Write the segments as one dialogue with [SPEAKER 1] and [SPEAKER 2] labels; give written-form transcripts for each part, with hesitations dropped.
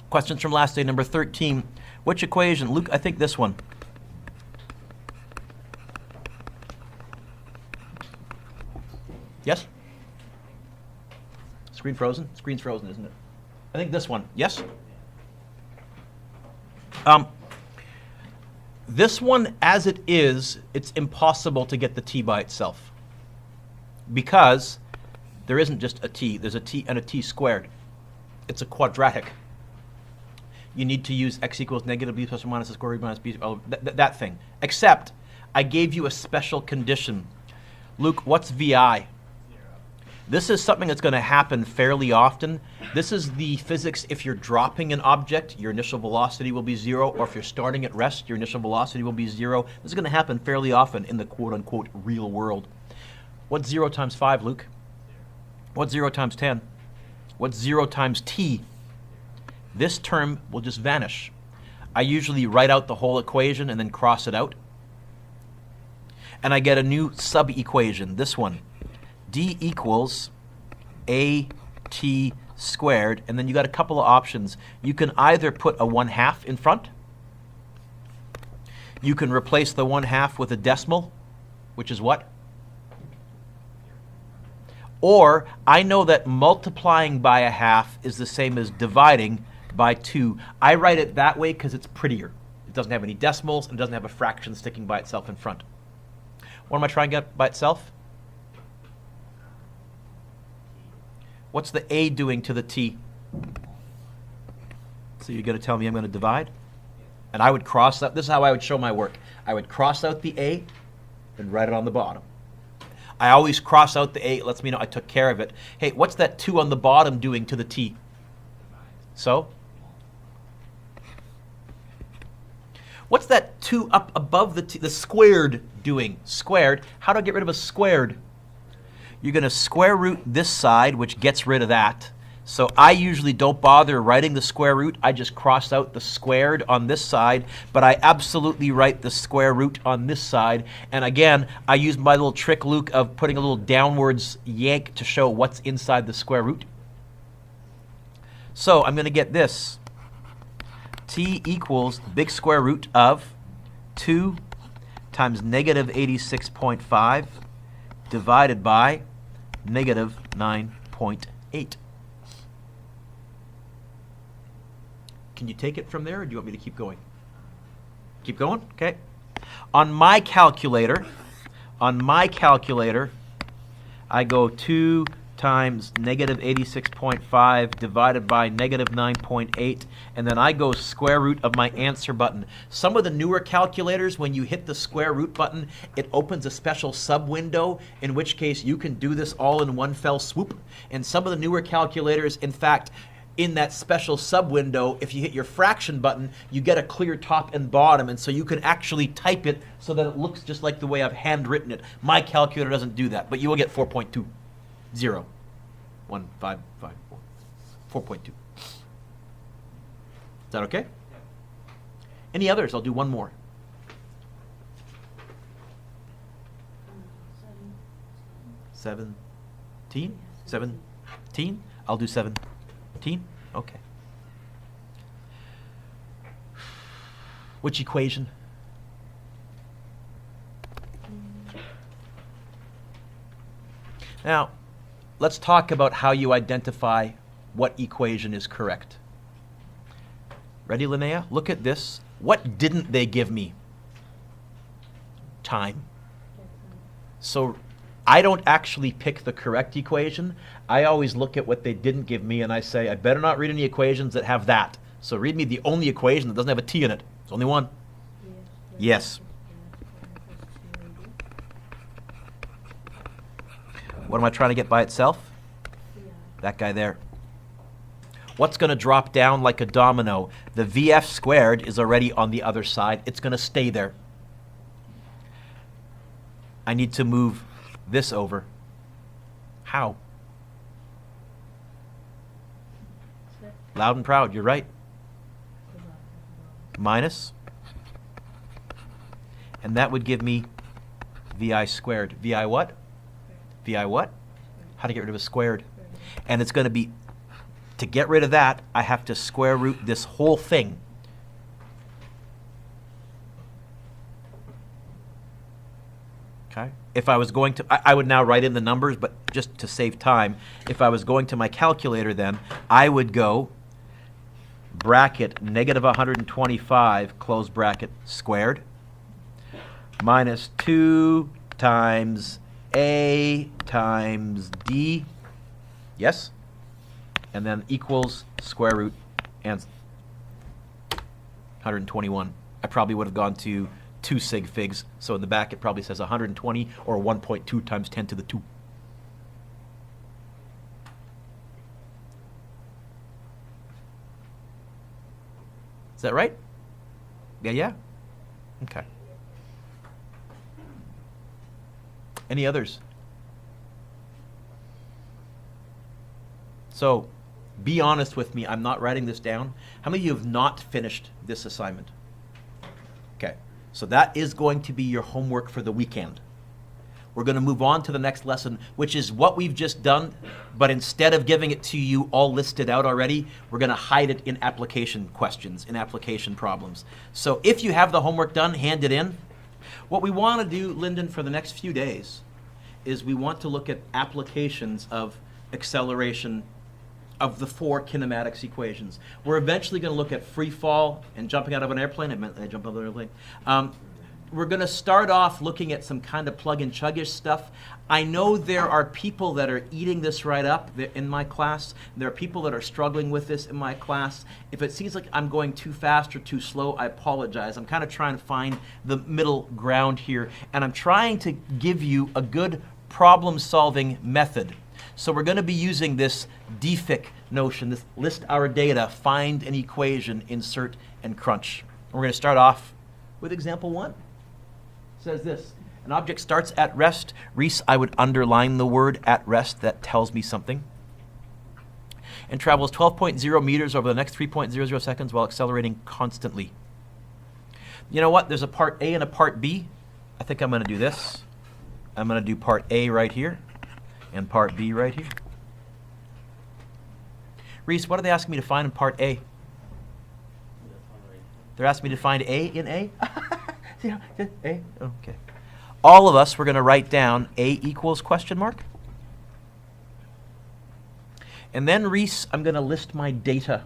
[SPEAKER 1] Questions from last day, number 13. Which equation? Luke, I think this one. Yes? Screen frozen? Screen's frozen, isn't it? I think this one. Yes? This one, as it is, it's impossible to get the t by itself. Because there isn't just a t. There's a t and a t squared. It's a quadratic. You need to use x equals negative b plus or minus the square root minus b, that thing. Except, I gave you a special condition. Luke, what's VI? This is something that's going to happen fairly often. This is the physics. If you're dropping an object, your initial velocity will be 0, or if you're starting at rest, your initial velocity will be 0. This is going to happen fairly often in the quote-unquote real world. What's 0 times 5, Luke? What's 0 times 10? What's 0 times t? This term will just vanish. I usually write out the whole equation and then cross it out. And I get a new sub-equation, this one. D equals AT squared, and then you got a couple of options. You can either put a 1/2 in front. You can replace the 1/2 with a decimal, which is what? Or I know that multiplying by a 1/2 is the same as dividing by 2. I write it that way because it's prettier. It doesn't have any decimals and doesn't have a fraction sticking by itself in front. What am I trying to get by itself? What's the a doing to the t? So you're going to tell me I'm going to divide? And I would cross out, this is how I would show my work. I would cross out the a and write it on the bottom. I always cross out the a, it lets me know I took care of it. Hey, what's that 2 on the bottom doing to the t? So? What's that 2 up above the t, the squared doing? Squared. How do I get rid of a squared? You're going to square root this side, which gets rid of that. So I usually don't bother writing the square root. I just cross out the squared on this side, but I absolutely write the square root on this side. And again, I use my little trick, Luke, of putting a little downwards yank to show what's inside the square root. So I'm going to get this. T equals the big square root of 2 times negative 86.5 divided by negative 9.8. Can you take it from there, or do you want me to keep going? Keep going? Okay. On my calculator, I go 2 times negative 86.5 divided by negative 9.8, and then I go square root of my answer button. Some of the newer calculators, when you hit the square root button, it opens a special sub window, in which case you can do this all in one fell swoop. And some of the newer calculators, in fact, in that special sub window, if you hit your fraction button, you get a clear top and bottom, and so you can actually type it so that it looks just like the way I've handwritten it. My calculator doesn't do that, but you will get 4.2. 0, 1, 5, 5, 4, 4.2. Is that okay? Any others? I'll do one more. 17? 17? I'll do 17. Okay. Which equation? Now, let's talk about how you identify what equation is correct. Ready, Linnea? Look at this. What didn't they give me? Time. So I don't actually pick the correct equation. I always look at what they didn't give me and I say, I better not read any equations that have that. So read me the only equation that doesn't have a t in it. There's only one. Yes. What am I trying to get by itself? That guy there. What's going to drop down like a domino? The VF squared is already on the other side. It's going to stay there. I need to move this over. How? Loud and proud, you're right. Minus. And that would give me VI squared. VI what? VI what? How to get rid of a squared. And it's going to be To get rid of that, I have to square root this whole thing. Okay. If I was going to, I would now write in the numbers, but just to save time, if I was going to my calculator then, I would go bracket negative 125, close bracket, squared, minus 2 times A times D, yes? And then equals square root and 121. I probably would have gone to 2 sig figs, so in the back it probably says 120 or 1.2 times 10 to the 2. Is that right? Yeah? Okay. Any others? So, be honest with me, I'm not writing this down. How many of you have not finished this assignment? Okay, so that is going to be your homework for the weekend. We're going to move on to the next lesson, which is what we've just done, but instead of giving it to you all listed out already, we're going to hide it in application questions, in application problems. So if you have the homework done, hand it in. What we want to do, Lyndon, for the next few days is we want to look at applications of acceleration of the 4 kinematics equations. We're eventually going to look at free fall and jumping out of an airplane. I jump out of an airplane. We're going to start off looking at some kind of plug and chuggish stuff. I know there are people that are eating this right up in my class. There are people that are struggling with this in my class. If it seems like I'm going too fast or too slow, I apologize. I'm kind of trying to find the middle ground here, and I'm trying to give you a good problem-solving method. So we're going to be using this DFIC notion, this list our data, find an equation, insert, and crunch. And we're going to start off with example 1. It says this: an object starts at rest. Reese, I would underline the word at rest. That tells me something. And travels 12.0 meters over the next 3.00 seconds while accelerating constantly. You know what? There's a part A and a part B. I think I'm going to do this. I'm going to do part A right here and part B right here. Reese, what are they asking me to find in part A? They're asking me to find A in A? Yeah, A? Okay. All of us, we're going to write down A equals question mark. And then, Reese, I'm going to list my data.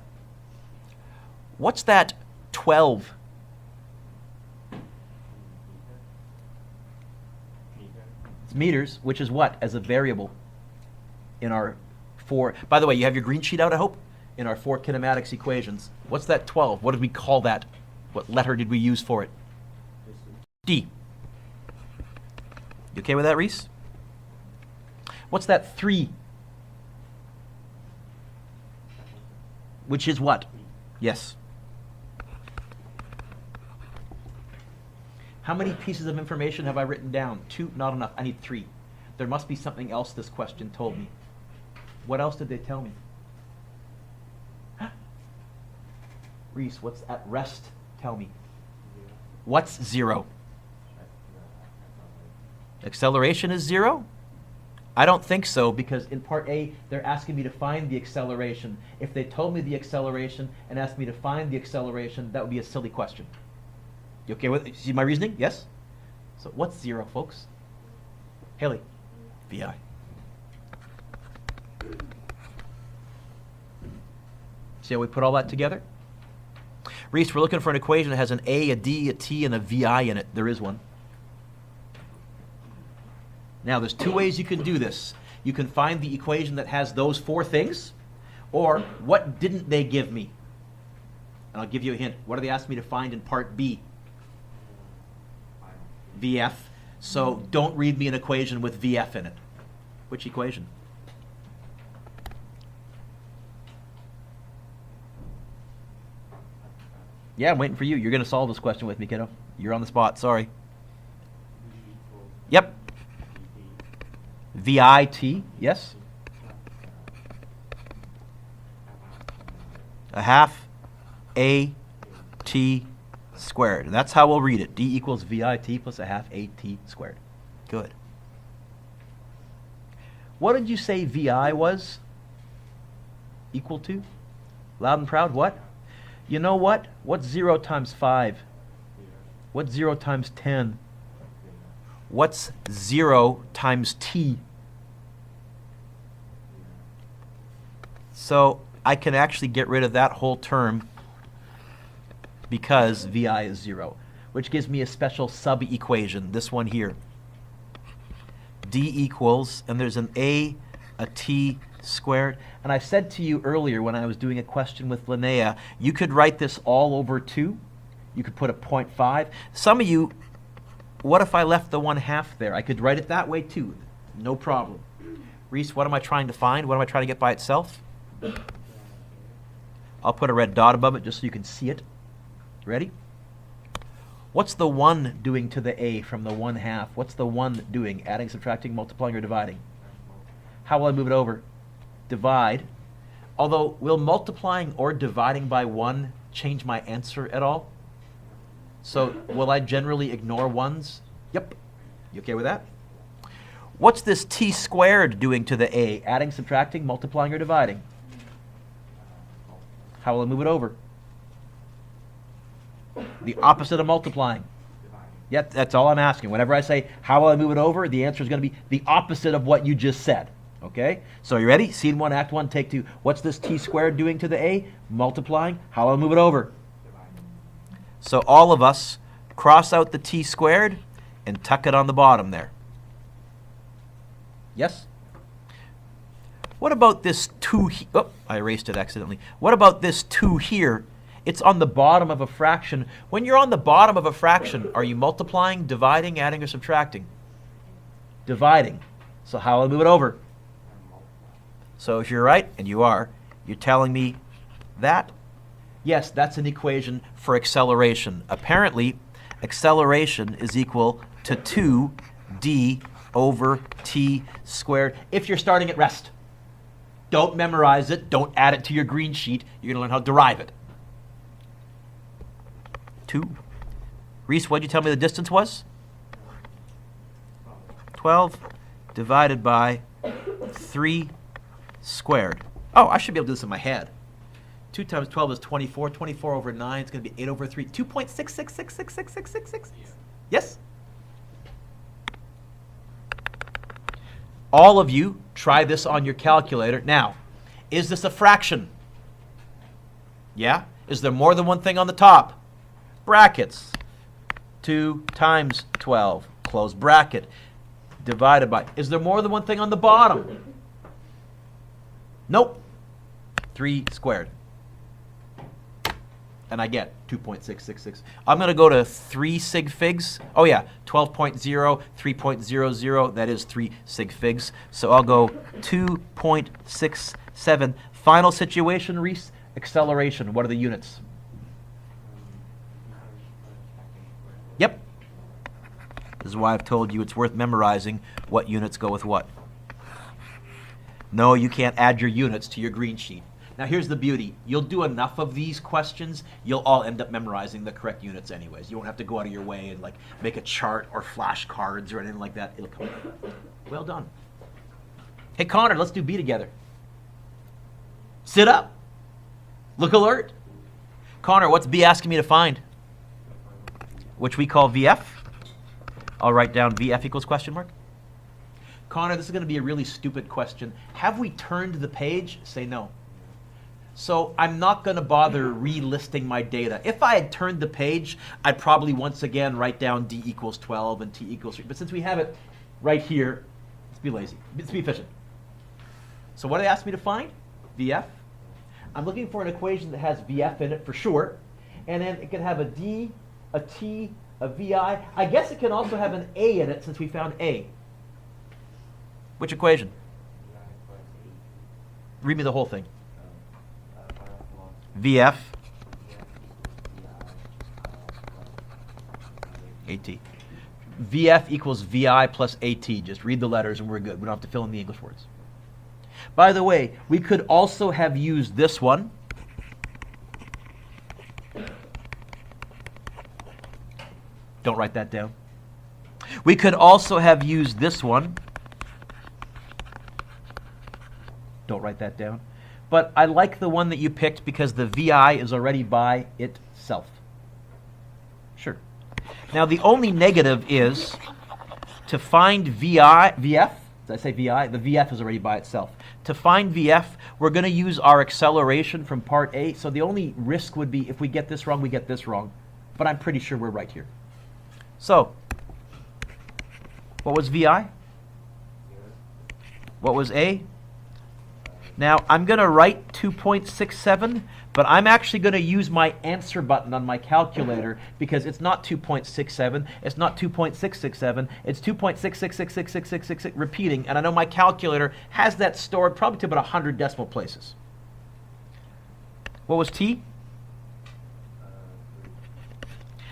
[SPEAKER 1] What's that 12? It's meters, which is what as a variable in our 4. By the way, you have your green sheet out, I hope, in our 4 kinematics equations. What's that 12? What did we call that? What letter did we use for it? D. You okay with that, Reese? What's that 3? Which is what? Yes. How many pieces of information have I written down? 2, not enough. I need 3. There must be something else this question told me. What else did they tell me? Reese, what's at rest? Tell me. What's 0? Acceleration is 0? I don't think so, because in part A, they're asking me to find the acceleration. If they told me the acceleration and asked me to find the acceleration, that would be a silly question. You okay with it? See my reasoning? Yes? So what's 0, folks? Haley. VI. See how we put all that together? Reese, we're looking for an equation that has an A, a D, a T, and a VI in it. There is one. Now, there's 2 ways you can do this. You can find the equation that has those 4 things, or what didn't they give me? And I'll give you a hint. What do they ask me to find in part B? VF. So don't read me an equation with VF in it. Which equation? Yeah, I'm waiting for you. You're going to solve this question with me, kiddo. You're on the spot. Sorry. Yep. VIT. Yes. A half AT squared. And that's how we'll read it. D equals VIT plus a half AT squared. Good. What did you say VI was? Equal to? Loud and proud, what? You know what? What's 0 times 5? What's 0 times 10? What's 0 times t? So I can actually get rid of that whole term because VI is 0, which gives me a special sub-equation, this one here. D equals, and there's an a t squared. And I said to you earlier when I was doing a question with Linnea, you could write this all over 2. You could put a 0.5. Some of you, what if I left the 1/2 there? I could write it that way too. No problem. Reese, what am I trying to find? What am I trying to get by itself? I'll put a red dot above it just so you can see it. Ready? What's the 1 doing to the a from the 1/2? What's the 1 doing? Adding, subtracting, multiplying, or dividing? How will I move it over? Divide. Although, will multiplying or dividing by 1 change my answer at all? So, will I generally ignore 1s? Yep. You okay with that? What's this t squared doing to the a? Adding, subtracting, multiplying, or dividing? How will I move it over? The opposite of multiplying. Yeah, that's all I'm asking. Whenever I say, how will I move it over? The answer is going to be the opposite of what you just said. Okay? So you ready? Scene 1, Act 1, take 2. What's this t squared doing to the a? Multiplying. How will I move it over? So all of us cross out the t squared and tuck it on the bottom there. Yes? What about this 2 here? Oh, I erased it accidentally. What about this 2 here? It's on the bottom of a fraction. When you're on the bottom of a fraction, are you multiplying, dividing, adding, or subtracting? Dividing. So how will I move it over? So if you're right, and you are, you're telling me that? Yes, that's an equation for acceleration. Apparently, acceleration is equal to 2d over t squared if you're starting at rest. Don't memorize it. Don't add it to your green sheet. You're going to learn how to derive it. 2. Reese, what did you tell me the distance was? 12 divided by 3 squared. Oh, I should be able to do this in my head. 2 times 12 is 24. 24 over 9 is going to be 8 over 3. 2.6666666666. Yes? All of you, try this on your calculator. Now, is this a fraction? Yeah? Is there more than one thing on the top? Brackets. 2 times 12, close bracket, divided by. Is there more than one thing on the bottom? Nope. 3 squared. And I get 2.666. I'm going to go to 3 sig figs. Oh yeah, 12.0, 3.00, that is 3 sig figs. So I'll go 2.67. Final situation, Reese, acceleration. What are the units? Yep. This is why I've told you it's worth memorizing what units go with what. No, you can't add your units to your green sheet. Now here's the beauty. You'll do enough of these questions, you'll all end up memorizing the correct units anyways. You won't have to go out of your way and like make a chart or flashcards or anything like that. It'll come. Well done. Hey Connor, let's do B together. Sit up. Look alert. Connor, what's B asking me to find? Which we call VF. I'll write down VF equals question mark. Connor, this is going to be a really stupid question. Have we turned the page? Say no. So I'm not going to bother relisting my data. If I had turned the page, I'd probably once again write down D equals 12 and T equals 3. But since we have it right here, let's be lazy. Let's be efficient. So what did they ask me to find? VF. I'm looking for an equation that has VF in it for sure. And then it can have a D, a T, a VI. I guess it can also have an A in it since we found A. Which equation? Read me the whole thing. VF AT. VF equals VI plus AT. Just read the letters and we're good. We don't have to fill in the English words. By the way, we could also have used this one. Don't write that down. We could also have used this one. Don't write that down. but I like the one that you picked because the VI is already by itself. Sure. Now the only negative is to find VF, did I say VI? The VF is already by itself. To find VF, we're going to use our acceleration from part A, so the only risk would be if we get this wrong, we get this wrong. But I'm pretty sure we're right here. So, what was VI? What was A? Now, I'm going to write 2.67, but I'm actually going to use my answer button on my calculator because it's not 2.67, it's not 2.667, it's 2.6666666 repeating, and I know my calculator has that stored probably to about 100 decimal places. What was T?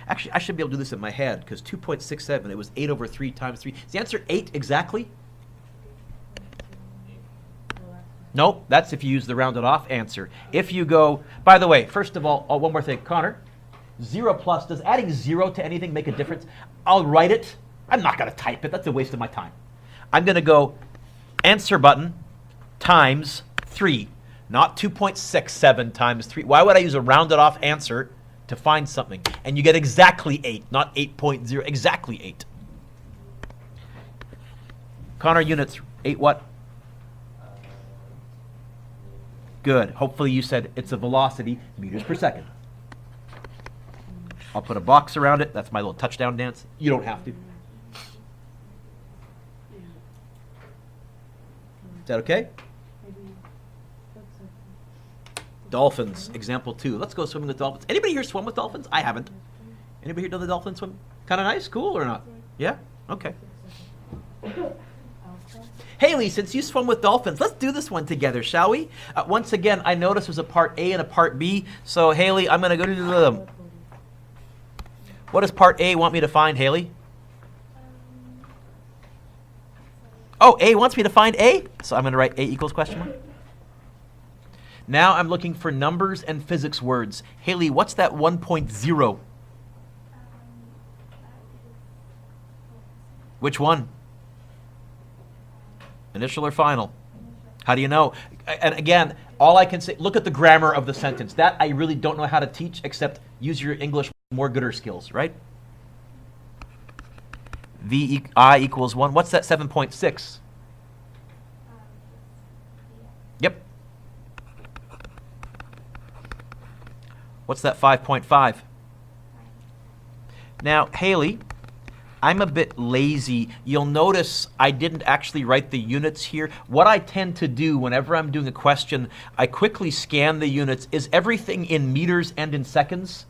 [SPEAKER 1] Actually, I should be able to do this in my head because 2.67, it was 8 over 3 times 3. Is the answer 8 exactly? No, that's if you use the rounded off answer. If you go, by the way, first of all, one more thing. Connor, 0 plus, does adding 0 to anything make a difference? I'll write it. I'm not going to type it. That's a waste of my time. I'm going to go answer button times 3, not 2.67 times 3. Why would I use a rounded off answer to find something? And you get exactly 8, not 8.0, exactly 8. Connor, units, 8 what? Good. Hopefully you said it's a velocity, meters per second. I'll put a box around it. That's my little touchdown dance. You don't have to. Is that okay? Dolphins, example 2. Let's go swimming with dolphins. Anybody here swim with dolphins? I haven't. Anybody here done the dolphin swim? Kind of nice? Cool or not? Yeah? Okay. Haley, since you swim with dolphins, let's do this one together, shall we? Once again, I noticed there's a part A and a part B. So, Haley, I'm going to go to them. What does part A want me to find, Haley? Oh, A wants me to find A? So I'm going to write A equals question mark. Now I'm looking for numbers and physics words. Haley, what's that 1.0? Which one? Initial or final? How do you know? And again, all I can say, look at the grammar of the sentence. That I really don't know how to teach except use your English more gooder skills, right? VI equals 1. What's that 7.6? Yep. What's that 5.5? Now, Haley, I'm a bit lazy. You'll notice I didn't actually write the units here. What I tend to do whenever I'm doing a question, I quickly scan the units. Is everything in meters and in seconds?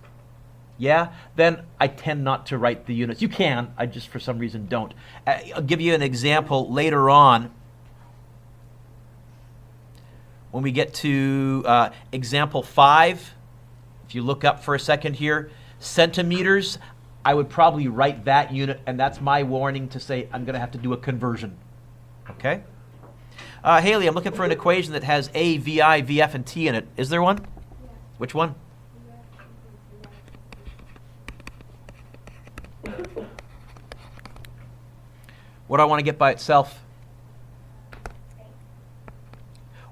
[SPEAKER 1] Yeah? Then I tend not to write the units. You can. I just for some reason don't. I'll give you an example later on. When we get to example 5, if you look up for a second here, centimeters, I would probably write that unit, and that's my warning to say I'm going to have to do a conversion. Okay? Haley, I'm looking for an equation that has A, VI, VF, and T in it. Is there one? Yeah. Which one? What do I want to get by itself?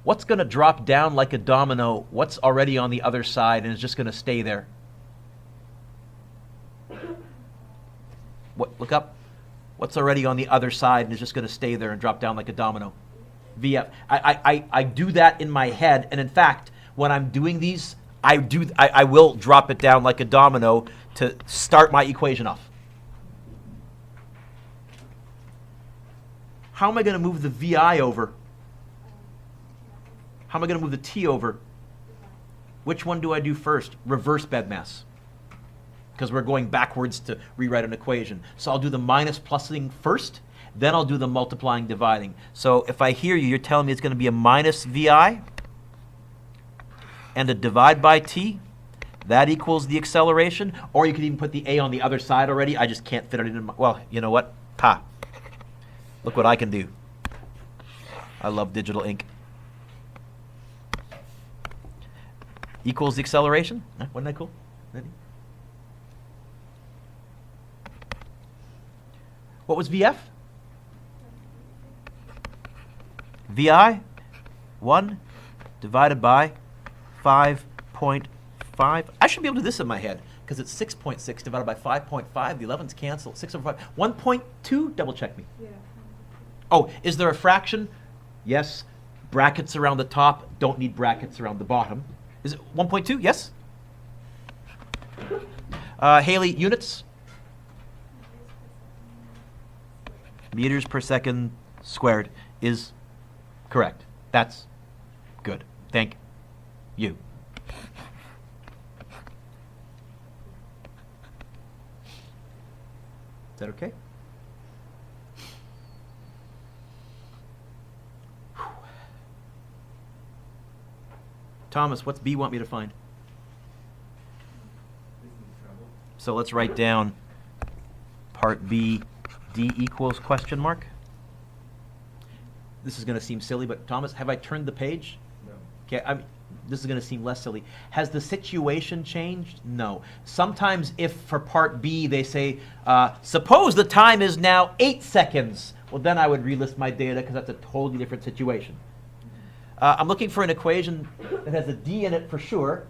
[SPEAKER 1] What's going to drop down like a domino? What's already on the other side and is just going to stay there? What? Look up. What's already on the other side and is just going to stay there and drop down like a domino? VF. I do that in my head, and in fact, when I'm doing these, I will drop it down like a domino to start my equation off. How am I going to move the VI over? How am I going to move the T over? Which one do I do first? Reverse BEDMAS. Because we're going backwards to rewrite an equation. So I'll do the minus plusing first, then I'll do the multiplying dividing. So if I hear you, you're telling me it's going to be a minus VI and a divide by T. That equals the acceleration. Or you could even put the A on the other side already. I just can't fit it in my, well, you know what? Ha. Look what I can do. I love digital ink. Equals the acceleration. Wasn't that cool? What was VF? VI? 1. divided by 5.5. I should be able to do this in my head because it's 6.6 divided by 5.5. The 11's cancel. 6 over 5. 1.2, double check me.
[SPEAKER 2] Yeah.
[SPEAKER 1] Oh, is there a fraction? Yes. Brackets around the top, don't need brackets around the bottom. Is it 1.2? Yes? Haley, units? Meters per second squared is correct. That's good. Thank you. Is that okay? Thomas, what's B want me to find? So let's write down part B, D equals question mark. This is going to seem silly, but Thomas, have I turned the page?
[SPEAKER 3] No.
[SPEAKER 1] Okay, this is going to seem less silly. Has the situation changed? No. Sometimes if for part B they say, suppose the time is now 8 seconds, well then I would relist my data because that's a totally different situation. I'm looking for an equation that has a D in it for sure,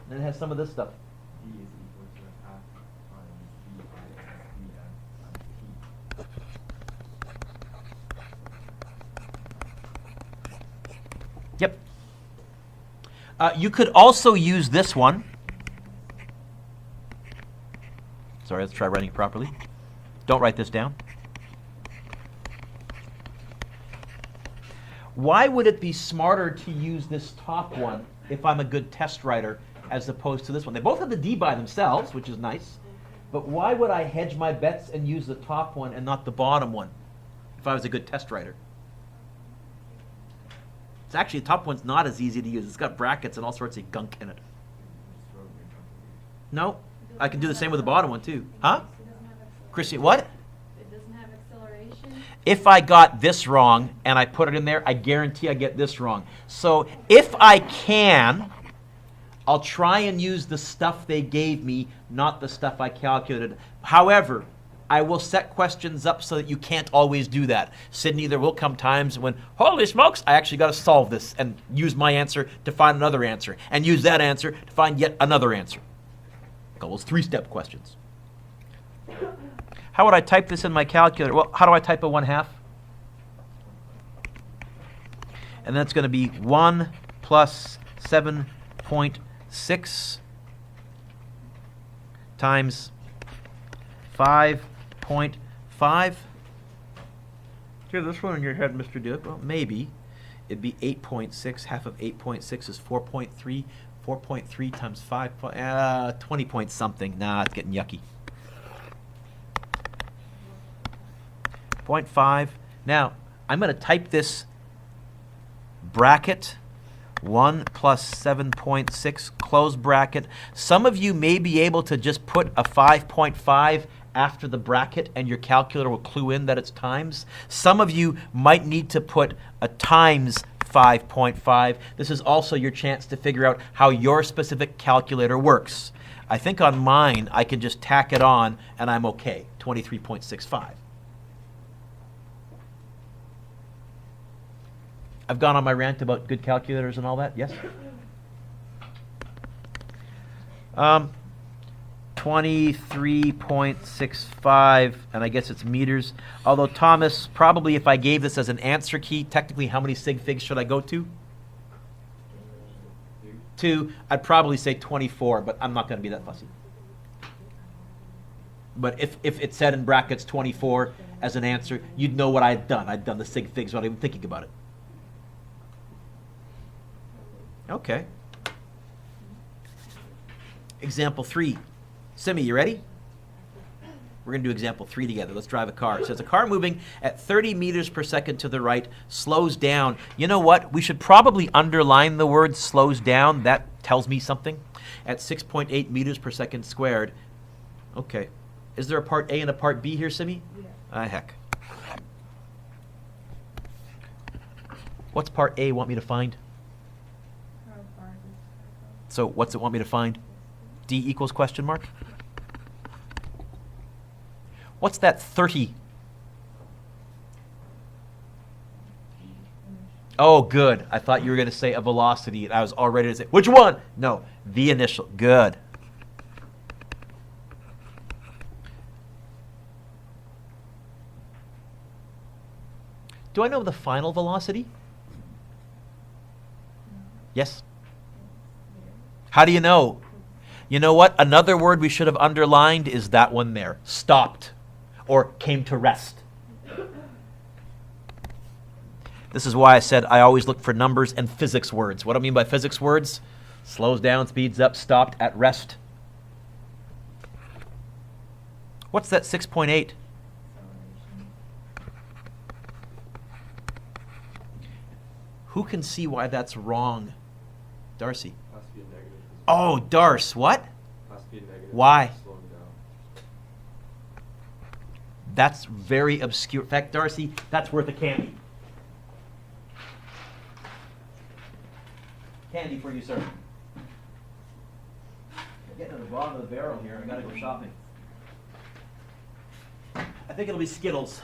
[SPEAKER 1] and it has some of this stuff.
[SPEAKER 3] D is equal to half times V times T.
[SPEAKER 1] Yep. You could also use this one. Sorry, let's try writing it properly. Don't write this down. Why would it be smarter to use this top one if I'm a good test writer as opposed to this one? They both have the D by themselves, which is nice. But why would I hedge my bets and use the top one and not the bottom one if I was a good test writer? It's actually, the top one's not as easy to use. It's got brackets and all sorts of gunk in it. No, I can do the same with the bottom one too. Huh? Chrissy, what?
[SPEAKER 2] It doesn't have acceleration.
[SPEAKER 1] If I got this wrong and I put it in there, I guarantee I get this wrong. So if I can, I'll try and use the stuff they gave me, not the stuff I calculated. However, I will set questions up so that you can't always do that. Sydney, there will come times when, holy smokes, I actually got to solve this and use my answer to find another answer and use that answer to find yet another answer. Call those three-step questions. How would I type this in my calculator? Well, how do I type a 1/2? And that's going to be 1 plus 7.6 times 5.5. Hear this one in your head, Mr. Duke? Well, maybe. It'd be 8.6. Half of 8.6 is 4.3. 4.3 times 5, 20 point something. Nah, it's getting yucky. 0.5. Now, I'm going to type this bracket 1 plus 7.6 close bracket. Some of you may be able to just put a 5.5 after the bracket and your calculator will clue in that it's times. Some of you might need to put a times 5.5. This is also your chance to figure out how your specific calculator works. I think on mine I can just tack it on and I'm okay. 23.65. I've gone on my rant about good calculators and all that, yes? 23.65, and I guess it's meters. Although, Thomas, probably if I gave this as an answer key, technically how many sig figs should I go to? 2. I'd probably say 24, but I'm not going to be that fussy. But if it said in brackets 24 as an answer, you'd know what I'd done. I'd done the sig figs without even thinking about it. Okay. Example 3. Simi, you ready? We're going to do example 3 together. Let's drive a car. It says a car moving at 30 meters per second to the right slows down. You know what? We should probably underline the word slows down. That tells me something. At 6.8 meters per second squared. Okay. Is there a part A and a part B here, Simi?
[SPEAKER 2] Yeah.
[SPEAKER 1] Heck. What's part A want me to find? So what's it want me to find? D equals question mark? What's that 30? Oh, good. I thought you were going to say a velocity, and I was all ready to say, which one? No, V initial. Good. Do I know the final velocity? Yes? How do you know? You know what? Another word we should have underlined is that one there. Stopped or came to rest. This is why I said I always look for numbers and physics words. What do I mean by physics words? Slows down, speeds up, stopped, at rest. What's that 6.8? Who can see why that's wrong? Darcy.
[SPEAKER 3] Has to be a negative.
[SPEAKER 1] Oh, Darce, what?
[SPEAKER 3] Has to be a negative.
[SPEAKER 1] Why?
[SPEAKER 3] Slowing down.
[SPEAKER 1] That's very obscure. In fact, Darcy, that's worth a candy. Candy for you, sir. I'm getting to the bottom of the barrel here. I gotta go shopping. I think it'll be Skittles.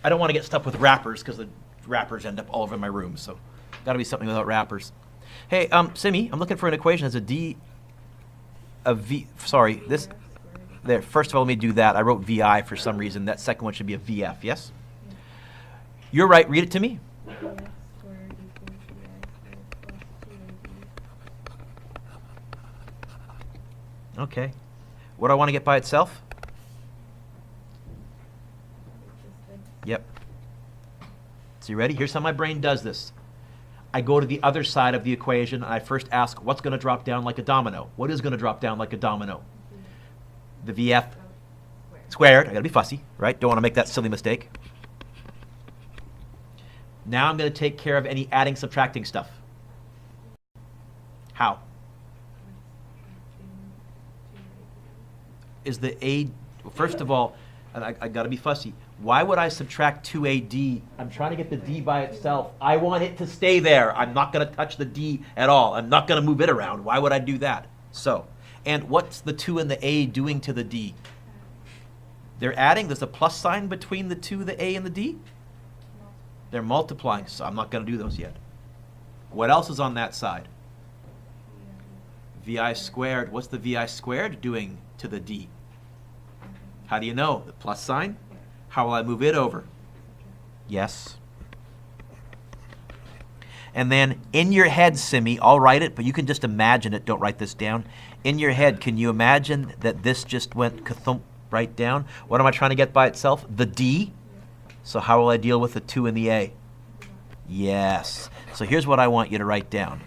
[SPEAKER 1] I don't want to get stuff with wrappers because the wrappers end up all over my room. So, gotta be something without wrappers. Hey, Simi, I'm looking for an equation as a V. Sorry, this. There. First of all, let me do that. I wrote VI for some reason. That second one should be a VF. Yes. You're right. Read it to me. Okay. What do I want to get by itself? Yep. So you ready? Here's how my brain does this. I go to the other side of the equation and I first ask, what's going to drop down like a domino? What is going to drop down like a domino? The VF squared. I got to be fussy, right? Don't want to make that silly mistake. Now I'm going to take care of any adding, subtracting stuff. How? Is the A, first of all, and I got to be fussy. Why would I subtract 2AD? I'm trying to get the D by itself. I want it to stay there. I'm not going to touch the D at all. I'm not going to move it around. Why would I do that? So, and what's the 2 and the A doing to the D? They're adding. There's a plus sign between the 2, the A, and the D? They're multiplying, so I'm not going to do those yet. What else is on that side? VI squared. What's the VI squared doing to the D? How do you know? The plus sign? How will I move it over? Yes. And then in your head, Simi, I'll write it, but you can just imagine it. Don't write this down. In your head, can you imagine that this just went kathump right down? What am I trying to get by itself? The D. So how will I deal with the 2 and the A? Yes. So here's what I want you to write down.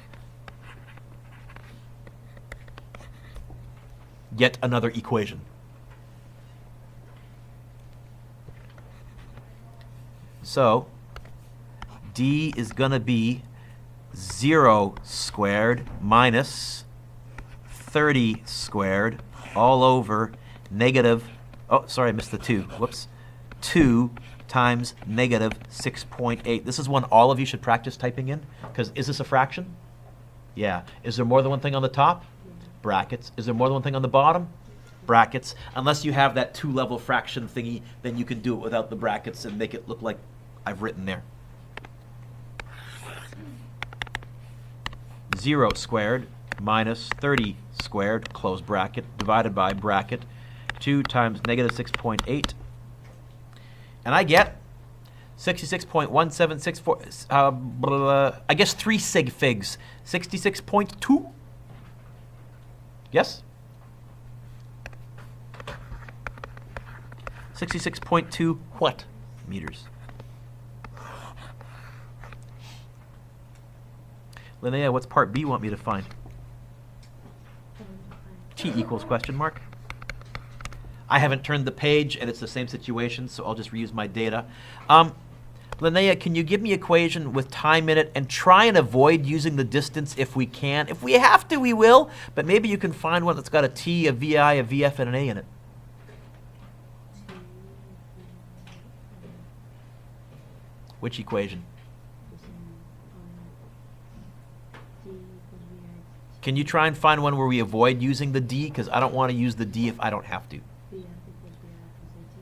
[SPEAKER 1] Yet another equation. So D is going to be 0 squared minus 30 squared all over negative, oh, sorry, I missed the 2. Whoops. 2 times negative 6.8. This is one all of you should practice typing in, because is this a fraction? Yeah. Is there more than one thing on the top? Brackets. Is there more than one thing on the bottom? Brackets. Unless you have that 2-level fraction thingy, then you can do it without the brackets and make it look like I've written there. 0 squared minus 30 squared, close bracket, divided by bracket, 2 times negative 6.8. And I get 66.1764, I guess 3 sig figs, 66.2. Yes? 66.2 what meters? Linnea, what's part B you want me to find? T equals question mark. I haven't turned the page, and it's the same situation, so I'll just reuse my data. Linnea, can you give me an equation with time in it and try and avoid using the distance if we can? If we have to, we will, but maybe you can find one that's got a T, a VI, a VF, and an A in it. Which equation? Can you try and find one where we avoid using the D? Because I don't want to use the D if I don't have to.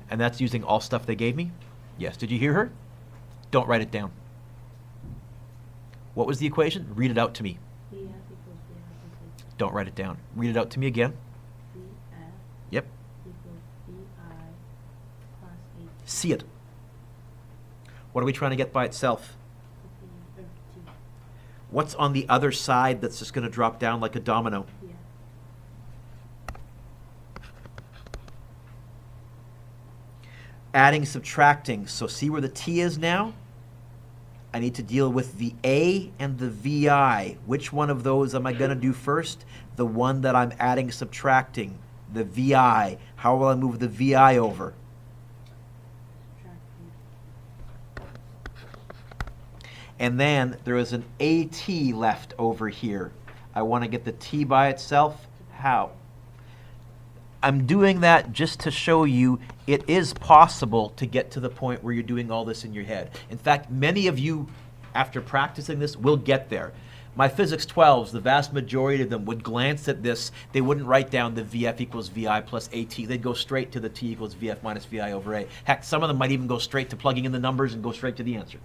[SPEAKER 1] And that's using all stuff they gave me? Yes. Did you hear her? Don't write it down. What was the equation? Read it out to me.
[SPEAKER 4] VF equals VI plus
[SPEAKER 1] Don't write it down. Read it out to me again.
[SPEAKER 4] VF
[SPEAKER 1] Yep.
[SPEAKER 4] equals VI plus AT.
[SPEAKER 1] See it. What are we trying to get by itself?
[SPEAKER 4] T.
[SPEAKER 1] What's on the other side that's just going to drop down like a domino?
[SPEAKER 4] Yeah.
[SPEAKER 1] Adding, subtracting. So see where the T is now? I need to deal with the A and the VI. Which one of those am I going to do first? The one that I'm adding, subtracting. The VI. How will I move the VI over? And then there is an AT left over here. I want to get the T by itself. How? I'm doing that just to show you it is possible to get to the point where you're doing all this in your head. In fact, many of you, after practicing this, will get there. My Physics 12s, the vast majority of them would glance at this. They wouldn't write down the VF equals VI plus AT. They'd go straight to the T equals VF minus VI over A. Heck, some of them might even go straight to plugging in the numbers and go straight to the answer.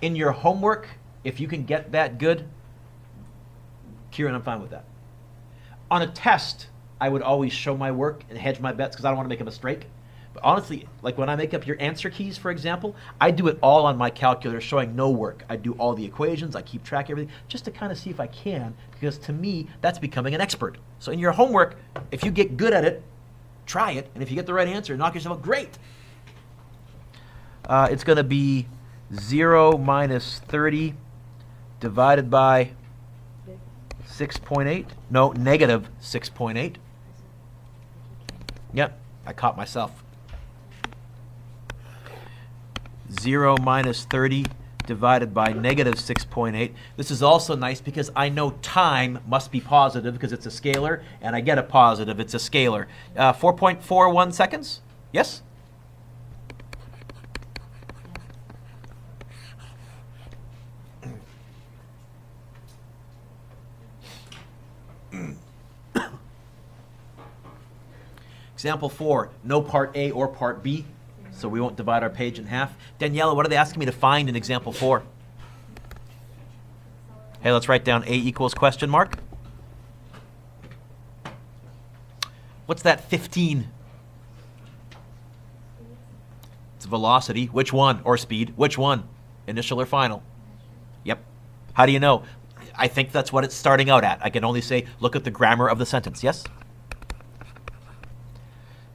[SPEAKER 1] In your homework, if you can get that good, Kieran, I'm fine with that. On a test, I would always show my work and hedge my bets because I don't want to make a mistake. But honestly, like when I make up your answer keys, for example, I do it all on my calculator showing no work. I do all the equations, I keep track of everything, just to kind of see if I can, because to me, that's becoming an expert. So in your homework, if you get good at it, try it, and if you get the right answer, knock yourself out, great. It's going to be 0 minus 30 divided by 6.8. No, negative 6.8. Yep, I caught myself. 0 minus 30 divided by negative 6.8. This is also nice because I know time must be positive because it's a scalar, and I get a positive, it's a scalar. 4.41 seconds? Yes? Example 4, no part A or part B, so we won't divide our page in half. Daniela, what are they asking me to find in example 4? Hey, let's write down A equals question mark. What's that 15? It's velocity. Which one? Or speed. Which one? Initial or final? Yep. How do you know? I think that's what it's starting out at. I can only say, look at the grammar of the sentence. Yes?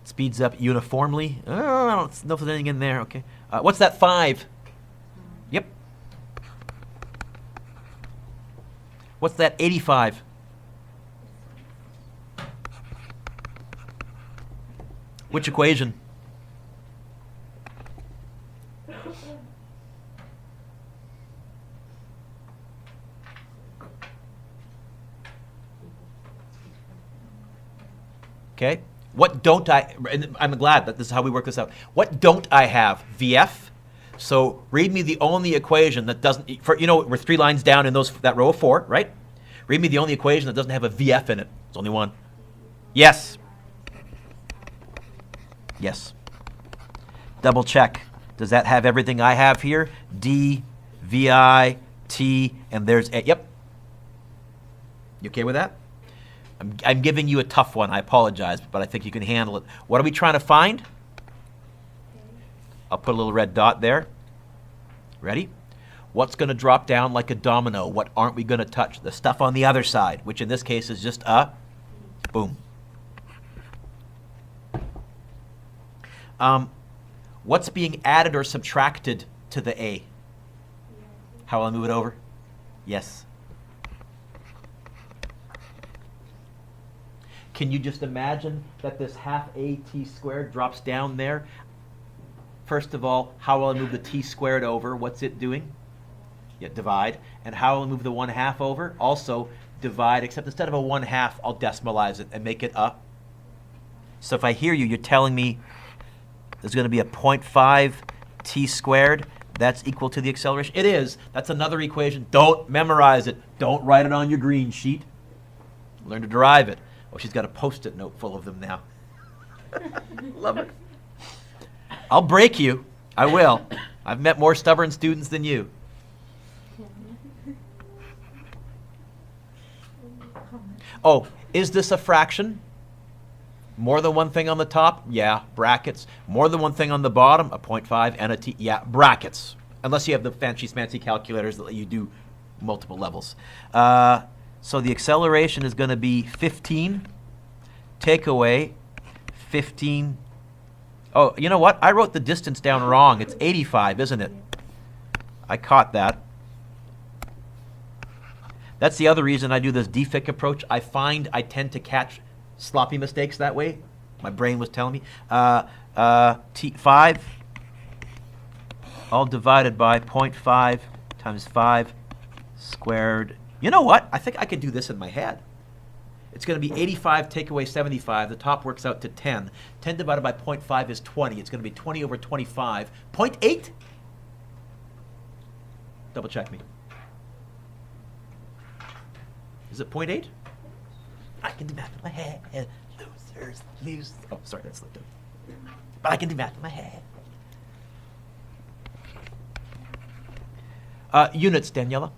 [SPEAKER 1] Speeds up uniformly. I don't know if there's anything in there. Okay. What's that 5? Yep. What's that 85? Which equation? Okay. What don't I, and I'm glad that this is how we work this out. What don't I have? VF. So read me the only equation that doesn't, we're 3 lines down in that row of 4, right? Read me the only equation that doesn't have a VF in it. There's only one. Yes. Yes. Double check. Does that have everything I have here? D, VI, T, and there's A. Yep. You okay with that? I'm giving you a tough one. I apologize, but I think you can handle it. What are we trying to find? I'll put a little red dot there. Ready? What's going to drop down like a domino? What aren't we going to touch? The stuff on the other side, which in this case is just a boom. What's being added or subtracted to the A? How will I move it over? Yes. Can you just imagine that this half AT squared drops down there? First of all, how will I move the T squared over? What's it doing? Yeah, divide. And how will I move the 1/2 over? Also divide, except instead of a 1/2, I'll decimalize it and make it a. So if I hear you, you're telling me there's going to be a 0.5 T squared. That's equal to the acceleration. It is. That's another equation. Don't memorize it. Don't write it on your green sheet. Learn to derive it. Oh, she's got a Post-it note full of them now. Love it. I'll break you. I will. I've met more stubborn students than you. Oh, is this a fraction? More than one thing on the top? Yeah, brackets. More than one thing on the bottom? A 0.5 and a t? Yeah, brackets. Unless you have the fancy calculators that let you do multiple levels. So the acceleration is going to be 15. Take away 15. Oh, you know what? I wrote the distance down wrong. It's 85, isn't it? I caught that. That's the other reason I do this DFIC approach. I find I tend to catch sloppy mistakes that way. My brain was telling me. T5, all divided by 0.5 times 5 squared. You know what? I think I could do this in my head. It's going to be 85 take away 75. The top works out to 10. 10 divided by 0.5 is 20. It's going to be 20 over 25. 0.8? Double check me. Is it 0.8? I can do math in my head. Losers, lose. Oh, sorry, that's slipped up. But I can do math in my head. Units, Daniela.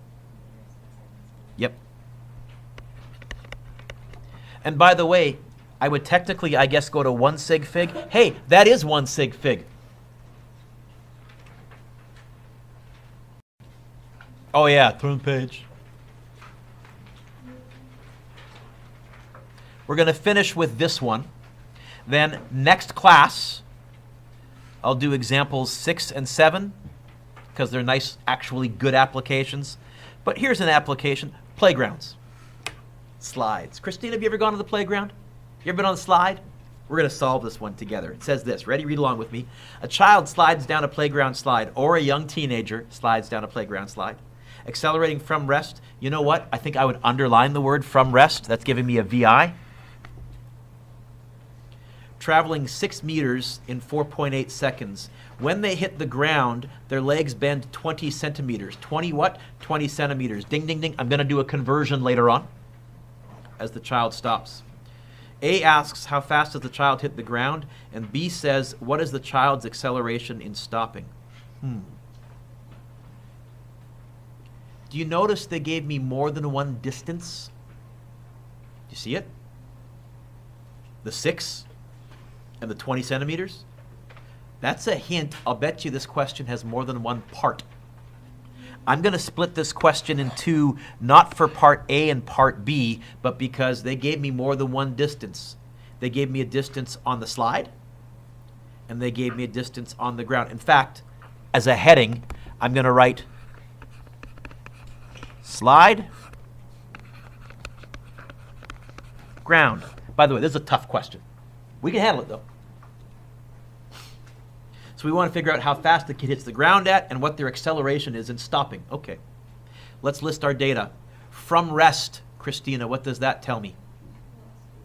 [SPEAKER 1] Yep. And by the way, I would technically, I guess, go to 1 sig fig. Hey, that is 1 sig fig. Oh yeah, turn the page. We're going to finish with this one. Then next class, I'll do examples 6 and 7 because they're nice, actually good applications. But here's an application, playgrounds. Slides. Christina, have you ever gone to the playground? You ever been on the slide? We're going to solve this one together. It says this. Ready? Read along with me. A child slides down a playground slide, or a young teenager slides down a playground slide. Accelerating from rest. You know what? I think I would underline the word from rest. That's giving me a VI. Traveling 6 meters in 4.8 seconds. When they hit the ground, their legs bend 20 centimeters. 20 what? 20 centimeters. Ding, ding, ding. I'm going to do a conversion later on as the child stops. A asks, how fast does the child hit the ground? And B says, what is the child's acceleration in stopping? Do you notice they gave me more than one distance? Do you see it? The 6 and the 20 centimeters? That's a hint. I'll bet you this question has more than one part. I'm going to split this question in two, not for part A and part B, but because they gave me more than one distance. They gave me a distance on the slide, and they gave me a distance on the ground. In fact, as a heading, I'm going to write slide, ground. By the way, this is a tough question. We can handle it, though. So we want to figure out how fast the kid hits the ground at and what their acceleration is in stopping. Okay. Let's list our data. From rest, Christina, what does that tell me?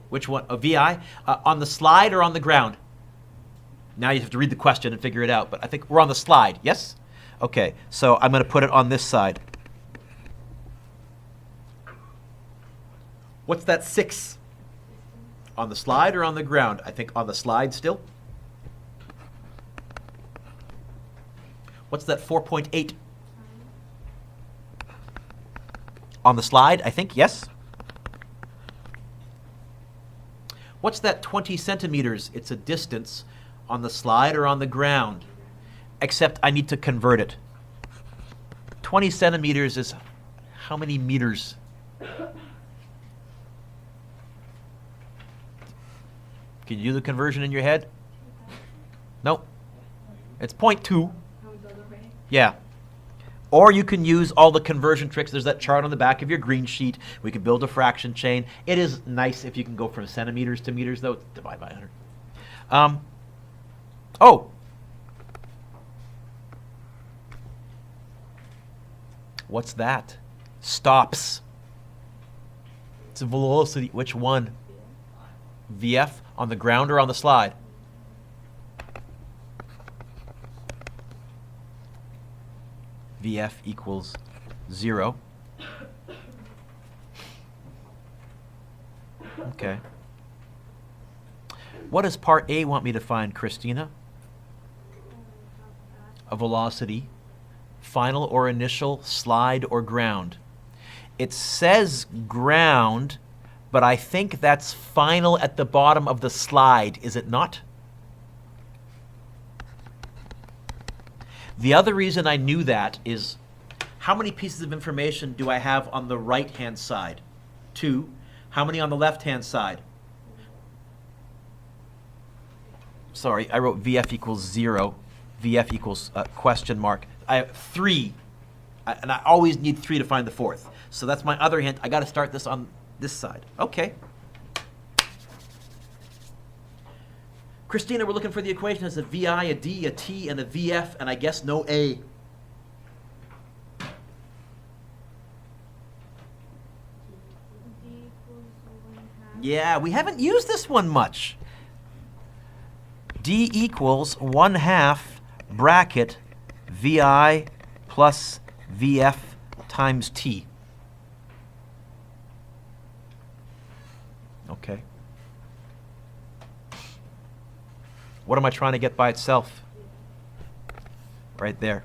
[SPEAKER 1] Which one? A VI? On the slide or on the ground? Now you have to read the question and figure it out, but I think we're on the slide, yes? Okay, so I'm going to put it on this side. What's that 6? On the slide or on the ground? I think on the slide still. What's that 4.8? On the slide, I think, yes. What's that 20 centimeters? It's a distance on the slide or on the ground. Except I need to convert it. 20 centimeters is how many meters? Can you do the conversion in your head? Nope. It's 0.2. Yeah. Or you can use all the conversion tricks. There's that chart on the back of your green sheet. We can build a fraction chain. It is nice if you can go from centimeters to meters, though. Divide by 100. Oh. What's that? Stops. It's a velocity. Which one? VF on the ground or on the slide? VF equals 0. Okay. What does part A want me to find, Christina? A velocity, final or initial, slide or ground. It says ground, But I think that's final at the bottom of the slide, is it not? The other reason I knew that is, how many pieces of information do I have on the right-hand side? 2. How many on the left-hand side? Sorry, I wrote VF equals 0. VF equals question mark. I have 3. And I always need 3 to find the fourth. So that's my other hint. I got to start this on this side. Okay. Christina, we're looking for the equation as a VI, a D, a T, and a VF, and I guess no A.
[SPEAKER 2] D equals 1/2.
[SPEAKER 1] Yeah, we haven't used this one much. D equals 1/2 bracket VI plus VF times T. Okay. What am I trying to get by itself? Right there.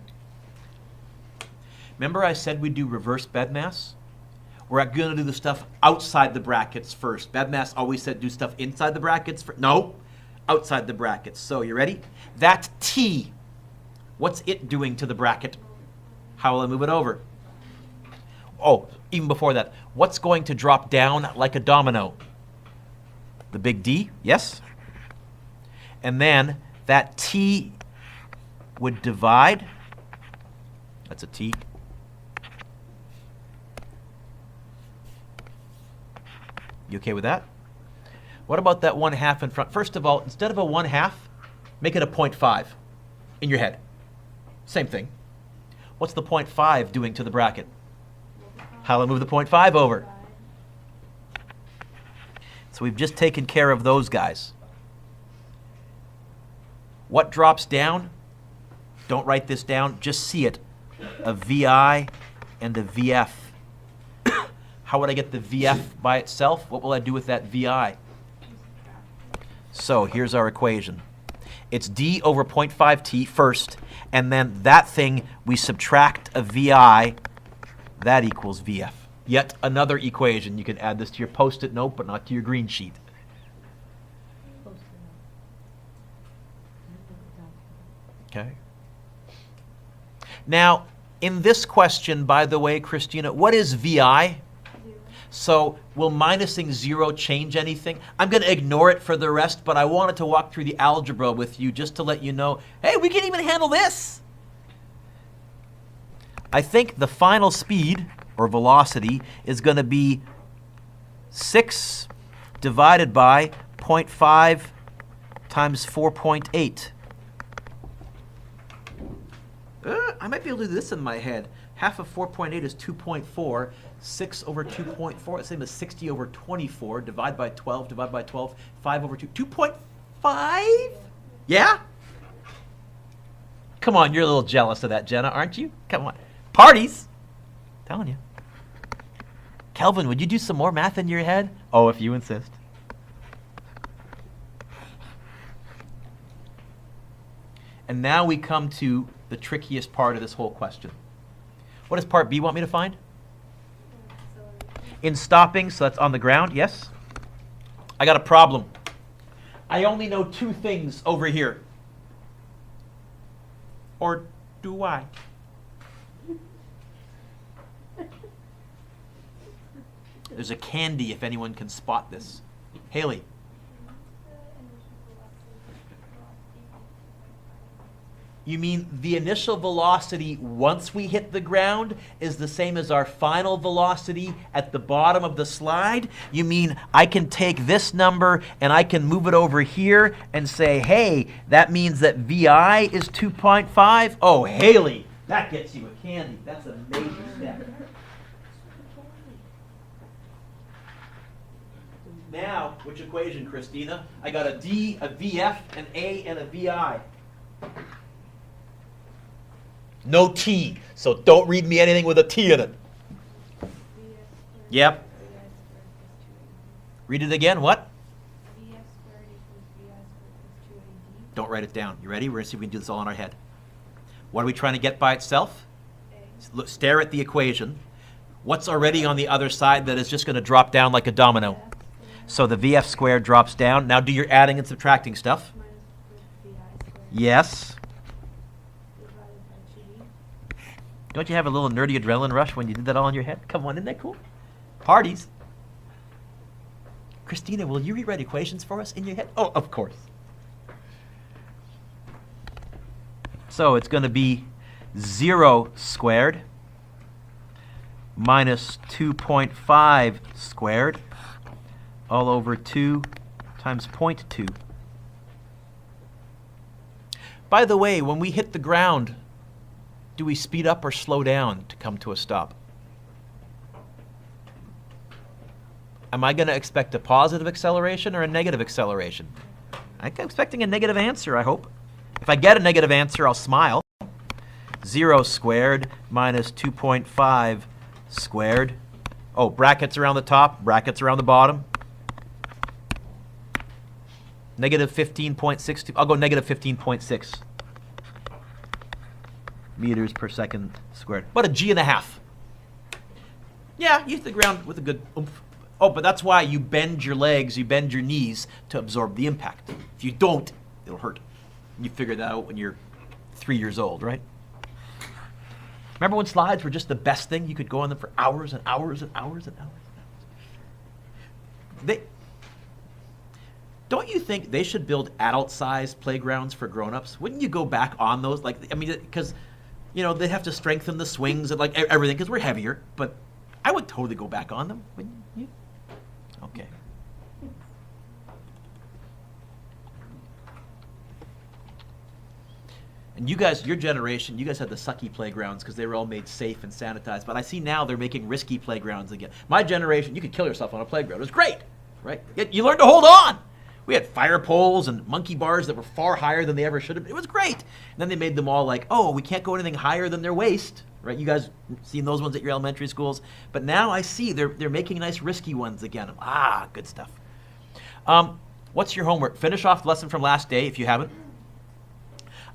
[SPEAKER 1] Remember I said we'd do reverse bedmass? We're going to do the stuff outside the brackets first. Bedmass always said do stuff inside the brackets first. No, outside the brackets. So you ready? That T, what's it doing to the bracket? How will I move it over? Oh, even before that, what's going to drop down like a domino? The big D, yes? And then that T would divide. That's a T. You okay with that? What about that 1/2 in front? First of all, instead of a 1/2, make it a 0.5 in your head. Same thing. What's the 0.5 doing to the bracket? How do I move the 0.5 over? So we've just taken care of those guys. What drops down? Don't write this down, just see it. A VI and a VF. How would I get the VF by itself? What will I do with that VI? So here's our equation. It's D over 0.5T first, and then that thing, we subtract a VI, that equals VF. Yet another equation. You can add this to your Post-it note, but not to your green sheet. Okay. Now, in this question, by the way, Christina, what is VI?
[SPEAKER 2] 0.
[SPEAKER 1] So will minusing 0 change anything? I'm going to ignore it for the rest, but I wanted to walk through the algebra with you just to let you know, hey, we can even handle this. I think the final speed, or velocity, is going to be 6 divided by 0.5 times 4.8. I might be able to do this in my head. Half of 4.8 is 2.4. 6 over 2.4, the same as 60 over 24. Divide by 12, divide by 12. 5 over 2. 2.5? Yeah? Come on, you're a little jealous of that, Jenna, aren't you? Come on. Parties! Telling you. Kelvin, would you do some more math in your head? Oh, if you insist. And now we come to the trickiest part of this whole question. What does part B want me to find? In stopping, so that's on the ground, yes? I got a problem. I only know 2 things over here. Or do I? There's a candy if anyone can spot this. Haley. You mean the initial velocity once we hit the ground is the same as our final velocity at the bottom of the slide? You mean I can take this number and I can move it over here and say, hey, that means that VI is 2.5? Oh, Haley, that gets you a candy. That's a major step. Now, which equation, Christina? I got a D, a VF, an A, and a VI. No T, so don't read me anything with a T in it. Yep. Read it again, what? Don't write it down. You ready? We're going to see if we can do this all in our head. What are we trying to get by itself? Look, stare at the equation. What's already on the other side that is just going to drop down like a domino? So the VF squared drops down. Now do your adding and subtracting stuff.
[SPEAKER 4] Minus equals VI squared
[SPEAKER 1] Yes.
[SPEAKER 4] divided by 2D.
[SPEAKER 1] Don't you have a little nerdy adrenaline rush when you did that all in your head? Come on, isn't that cool? Parties. Christina, will you rewrite equations for us in your head? Oh, of course. So it's going to be 0 squared minus 2.5 squared all over 2 times 0.2. By the way, when we hit the ground, do we speed up or slow down to come to a stop? Am I going to expect a positive acceleration or a negative acceleration? I'm expecting a negative answer, I hope. If I get a negative answer, I'll smile. 0 squared minus 2.5 squared. Oh, brackets around the top, brackets around the bottom. Negative 15.6. I'll go negative 15.6 meters per second squared. About a G&a. Yeah, you hit the ground with a good oomph. Oh, but that's why you bend your legs, you bend your knees to absorb the impact. If you don't, it'll hurt. You figure that out when you're 3 years old, right? Remember when slides were just the best thing? You could go on them for hours and hours and hours and hours and hours. Don't you think they should build adult-sized playgrounds for grown-ups? Wouldn't you go back on those? Like, I mean, because, you know, they have to strengthen the swings and like everything because we're heavier. But I would totally go back on them. Wouldn't you? Okay. And you guys, your generation, you guys had the sucky playgrounds because they were all made safe and sanitized. But I see now they're making risky playgrounds again. My generation, you could kill yourself on a playground. It was great, right? Yet you learned to hold on. We had fire poles and monkey bars that were far higher than they ever should have been. It was great. And then they made them all like, oh, we can't go anything higher than their waist, right? You guys seen those ones at your elementary schools? But now I see they're making nice risky ones again. Ah, good stuff. What's your homework? Finish off the lesson from last day if you haven't.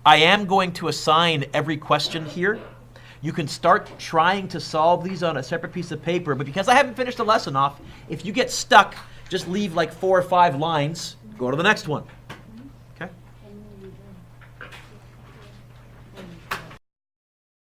[SPEAKER 1] I am going to assign every question here. You can start trying to solve these on a separate piece of paper, but because I haven't finished the lesson off, if you get stuck, just leave like 4 or 5 lines, go to the next one.